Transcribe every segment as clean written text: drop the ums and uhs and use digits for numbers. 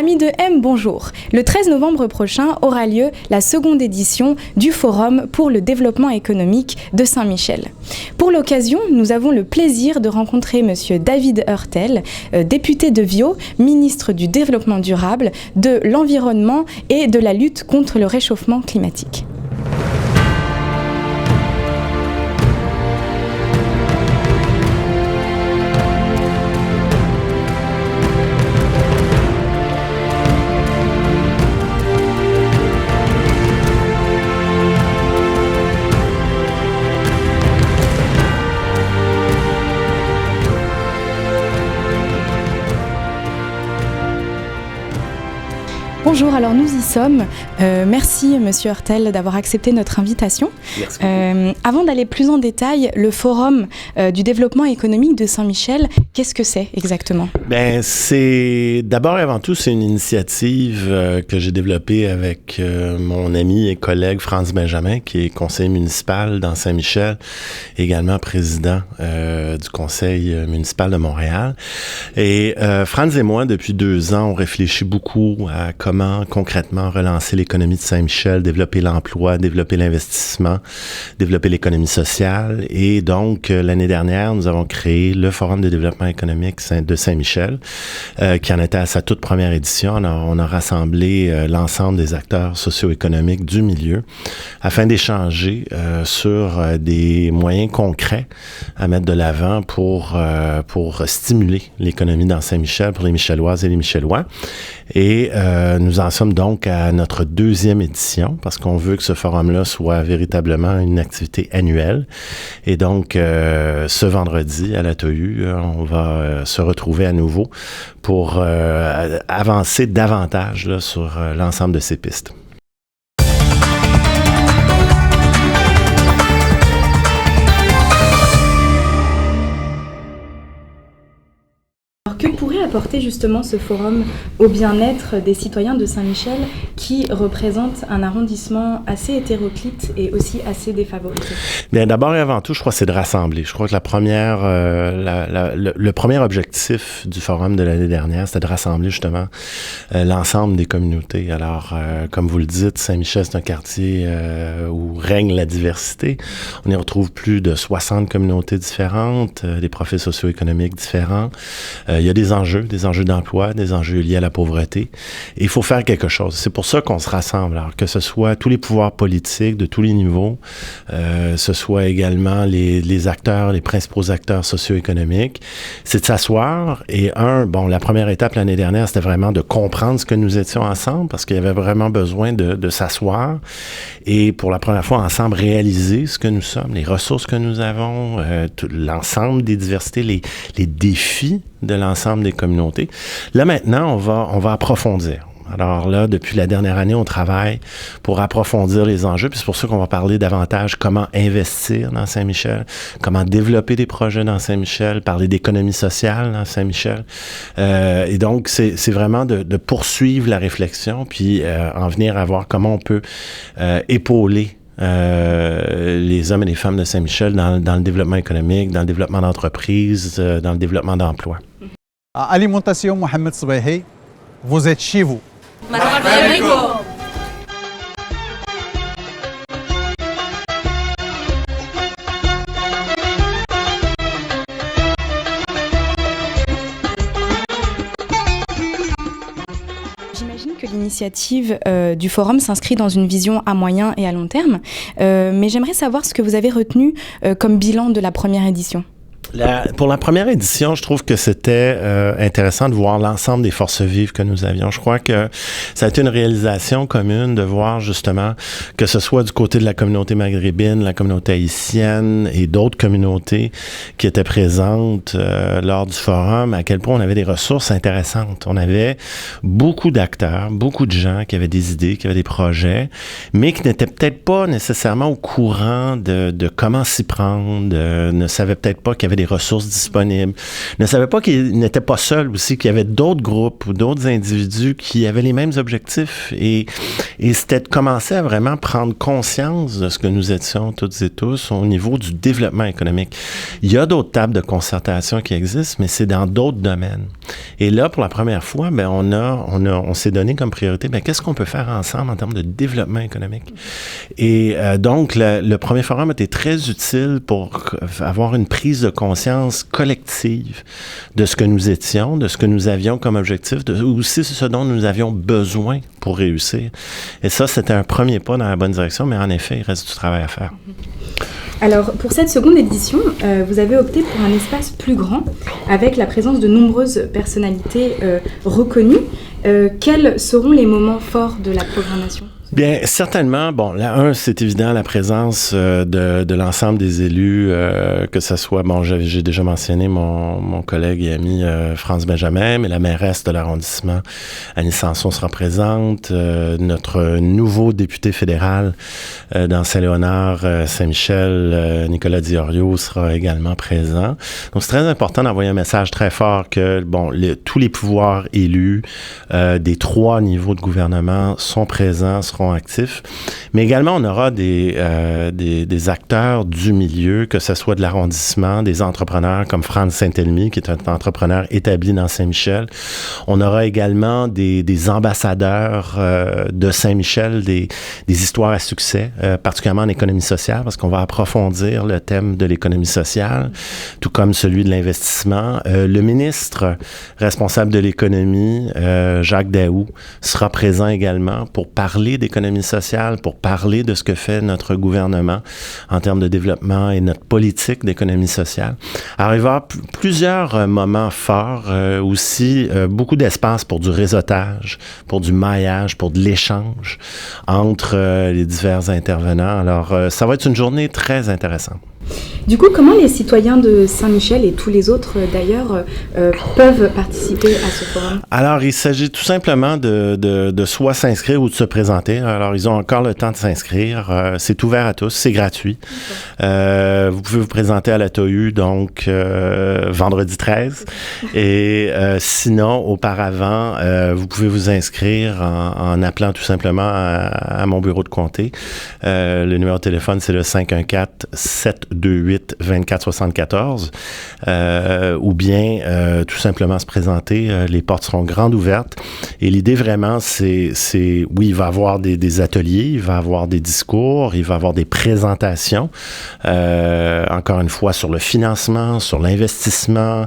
Amis de M, bonjour. Le 13 novembre prochain aura lieu la seconde édition du Forum pour le développement économique de Saint-Michel. Pour l'occasion, nous avons le plaisir de rencontrer Monsieur David Heurtel, député de Viau, ministre du Développement durable, de l'Environnement et de la lutte contre le réchauffement climatique. Bonjour, alors nous y sommes. Merci Monsieur Heurtel d'avoir accepté notre invitation. Merci. Avant d'aller plus en détail, le Forum du développement économique de Saint-Michel, qu'est-ce que c'est exactement? C'est d'abord et avant tout, c'est une initiative que j'ai développée avec mon ami et collègue Franz Benjamin, qui est conseiller municipal dans Saint-Michel, également président du conseil municipal de Montréal. Et Franz et moi, depuis 2 ans, on réfléchit beaucoup à comment concrètement relancer l'économie de Saint-Michel, développer l'emploi, développer l'investissement, développer l'économie sociale. Et donc, l'année dernière, nous avons créé le Forum de développement économique de Saint-Michel, qui en était à sa toute première édition. On a rassemblé l'ensemble des acteurs socio-économiques du milieu afin d'échanger sur des moyens concrets à mettre de l'avant pour stimuler l'économie dans Saint-Michel, pour les Michelloises et les Michellois. Et nous en sommes donc à notre 2e édition parce qu'on veut que ce forum-là soit véritablement une activité annuelle. Et donc, ce vendredi à la TOU, on va se retrouver à nouveau pour avancer davantage là, sur l'ensemble de ces pistes. Que pourrait apporter justement ce forum au bien-être des citoyens de Saint-Michel qui représente un arrondissement assez hétéroclite et aussi assez défavorisé? Bien, d'abord et avant tout, je crois que c'est de rassembler. Je crois que le premier objectif du forum de l'année dernière, c'était de rassembler justement l'ensemble des communautés. Alors, comme vous le dites, Saint-Michel, c'est un quartier où règne la diversité. On y retrouve plus de 60 communautés différentes, des profils socio-économiques différents. Il y a des enjeux d'emploi, des enjeux liés à la pauvreté. Et il faut faire quelque chose. C'est pour ça qu'on se rassemble. Alors, que ce soit tous les pouvoirs politiques de tous les niveaux, ce soit également les acteurs, les principaux acteurs socio-économiques, c'est de s'asseoir. Et la première étape l'année dernière, c'était vraiment de comprendre ce que nous étions ensemble, parce qu'il y avait vraiment besoin de s'asseoir et pour la première fois ensemble réaliser ce que nous sommes, les ressources que nous avons, l'ensemble des diversités, les défis de l'ensemble des communautés. Là, maintenant, on va approfondir. Alors là, depuis la dernière année, on travaille pour approfondir les enjeux. Puis c'est pour ça qu'on va parler davantage comment investir dans Saint-Michel, comment développer des projets dans Saint-Michel, parler d'économie sociale dans Saint-Michel. Et donc, c'est vraiment de poursuivre la réflexion, puis en venir à voir comment on peut épauler les hommes et les femmes de Saint-Michel dans le développement économique, dans le développement d'entreprises, dans le développement d'emplois. Alimentation Mohamed Soubahi, vous êtes chez vous. J'imagine que l'initiative du forum s'inscrit dans une vision à moyen et à long terme, mais j'aimerais savoir ce que vous avez retenu comme bilan de la première édition. Pour la première édition, je trouve que c'était intéressant de voir l'ensemble des forces vives que nous avions. Je crois que ça a été une réalisation commune de voir justement que ce soit du côté de la communauté maghrébine, la communauté haïtienne et d'autres communautés qui étaient présentes lors du forum, à quel point on avait des ressources intéressantes. On avait beaucoup d'acteurs, beaucoup de gens qui avaient des idées, qui avaient des projets, mais qui n'étaient peut-être pas nécessairement au courant de comment s'y prendre, ne savaient peut-être pas qu'il y avait avait des ressources disponibles, ne savait pas qu'il n'était pas seul aussi, qu'il y avait d'autres groupes ou d'autres individus qui avaient les mêmes objectifs. Et c'était de commencer à vraiment prendre conscience de ce que nous étions toutes et tous au niveau du développement économique. Il y a d'autres tables de concertation qui existent, mais c'est dans d'autres domaines. Et là, pour la première fois, ben, on s'est donné comme priorité, ben, qu'est-ce qu'on peut faire ensemble en termes de développement économique? Et donc, le premier forum était très utile pour avoir une prise de conscience collective de ce que nous étions, de ce que nous avions comme objectif, aussi ce dont nous avions besoin pour réussir. Et ça, c'était un premier pas dans la bonne direction, mais en effet, il reste du travail à faire. Alors, pour cette seconde édition, vous avez opté pour un espace plus grand, avec la présence de nombreuses personnalités reconnues. Quels seront les moments forts de la programmation ? Bien, certainement. Bon, là, c'est évident, la présence de l'ensemble des élus, que ce soit, bon, j'ai déjà mentionné mon collègue et ami France Benjamin, mais la mairesse de l'arrondissement, Annie Sanson, sera présente. Notre nouveau député fédéral dans Saint-Léonard, Saint-Michel, Nicolas Diorio, sera également présent. Donc, c'est très important d'envoyer un message très fort que, bon, tous les pouvoirs élus des 3 niveaux de gouvernement sont présents, seront actifs, mais également on aura des acteurs du milieu, que ce soit de l'arrondissement, des entrepreneurs comme Franz Saint-Elmy, qui est un entrepreneur établi dans Saint-Michel. On aura également des ambassadeurs de Saint-Michel, des histoires à succès, particulièrement en économie sociale, parce qu'on va approfondir le thème de l'économie sociale, tout comme celui de l'investissement. Le ministre responsable de l'économie, Jacques Daou, sera présent également pour parler d'économie sociale, pour parler de ce que fait notre gouvernement en termes de développement et notre politique d'économie sociale. Alors, il va y avoir plusieurs moments forts, aussi beaucoup d'espace pour du réseautage, pour du maillage, pour de l'échange entre les divers intervenants. Alors, ça va être une journée très intéressante. Du coup, comment les citoyens de Saint-Michel et tous les autres d'ailleurs peuvent participer à ce forum? Alors, il s'agit tout simplement de soit s'inscrire ou de se présenter. Alors, ils ont encore le temps de s'inscrire. C'est ouvert à tous, c'est gratuit. Vous pouvez vous présenter à la TOU, donc vendredi 13. Et sinon, auparavant, vous pouvez vous inscrire en appelant tout simplement à mon bureau de comté. Le numéro de téléphone, c'est le 514-728-2474. Ou bien tout simplement se présenter. Les portes seront grandes ouvertes. Et l'idée vraiment, c'est oui, il va y avoir des ateliers, il va y avoir des discours, il va y avoir des présentations, encore une fois, sur le financement, sur l'investissement,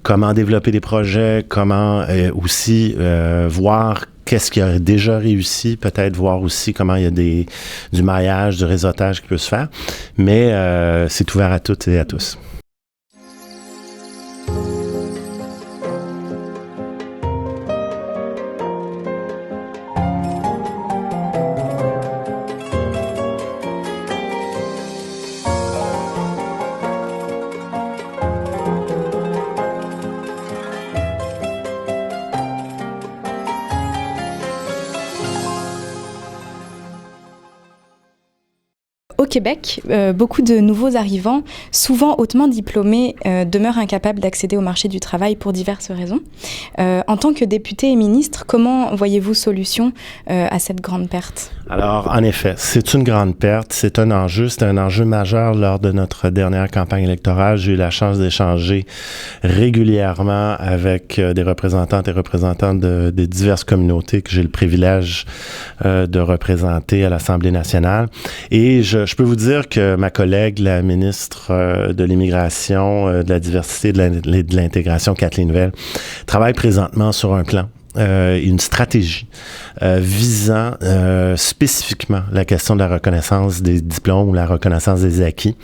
comment développer des projets, comment aussi voir qu'est-ce qui a déjà réussi, peut-être voir aussi comment il y a du maillage, du réseautage qui peut se faire. Mais c'est ouvert à toutes et à tous. Au Québec, beaucoup de nouveaux arrivants, souvent hautement diplômés, demeurent incapables d'accéder au marché du travail pour diverses raisons. En tant que député et ministre, comment voyez-vous solution à cette grande perte? Alors, en effet, c'est une grande perte, c'est un enjeu majeur lors de notre dernière campagne électorale. J'ai eu la chance d'échanger régulièrement avec des représentantes et représentants des diverses communautés que j'ai le privilège de représenter à l'Assemblée nationale. Et je peux vous dire que ma collègue, la ministre de l'Immigration, de la Diversité et de l'Intégration, Kathleen Vell, travaille présentement sur un plan. Une stratégie visant spécifiquement la question de la reconnaissance des diplômes ou la reconnaissance des acquis.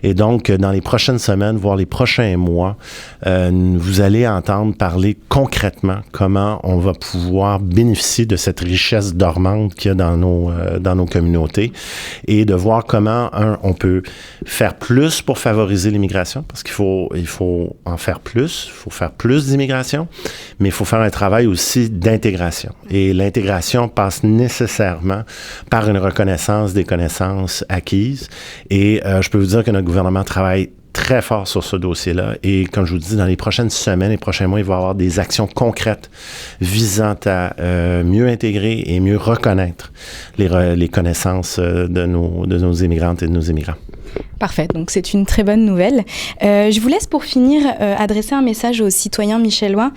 Et donc, dans les prochaines semaines, voire les prochains mois, vous allez entendre parler concrètement comment on va pouvoir bénéficier de cette richesse dormante qu'il y a dans nos communautés et de voir comment, on peut faire plus pour favoriser l'immigration, parce qu'il faut en faire plus, il faut faire plus d'immigration, mais il faut faire un travail aussi d'intégration. Et l'intégration passe nécessairement par une reconnaissance des connaissances acquises. Et je peux vous dire que notre gouvernement travaille très fort sur ce dossier-là. Et comme je vous dis, dans les prochaines semaines et prochains mois, il va y avoir des actions concrètes visant à mieux intégrer et mieux reconnaître les connaissances de nos immigrantes et de nos immigrants. Parfait, donc c'est une très bonne nouvelle. Je vous laisse pour finir adresser un message aux citoyens michellois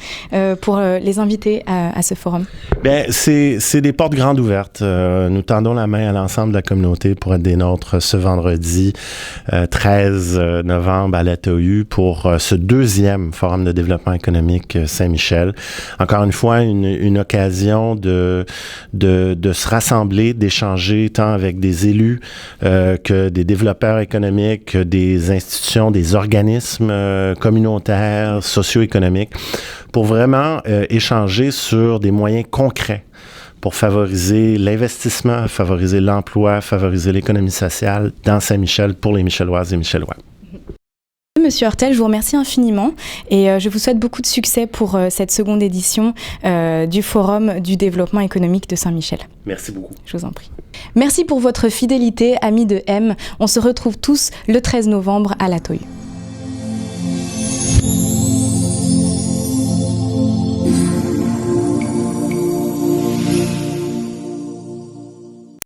pour les inviter à ce forum. Bien, c'est des portes grandes ouvertes. Nous tendons la main à l'ensemble de la communauté pour être des nôtres ce vendredi 13 novembre à l'ATOU pour ce deuxième Forum de développement économique Saint-Michel. Encore une fois, une occasion de se rassembler, d'échanger tant avec des élus que des développeurs économiques, des institutions, des organismes communautaires, socio-économiques, pour vraiment échanger sur des moyens concrets pour favoriser l'investissement, favoriser l'emploi, favoriser l'économie sociale dans Saint-Michel pour les Michelloises et Michellois. Monsieur Hurtel, je vous remercie infiniment et je vous souhaite beaucoup de succès pour cette seconde édition du Forum du développement économique de Saint-Michel. Merci beaucoup. Je vous en prie. Merci pour votre fidélité, amis de M. On se retrouve tous le 13 novembre à l'ATOU.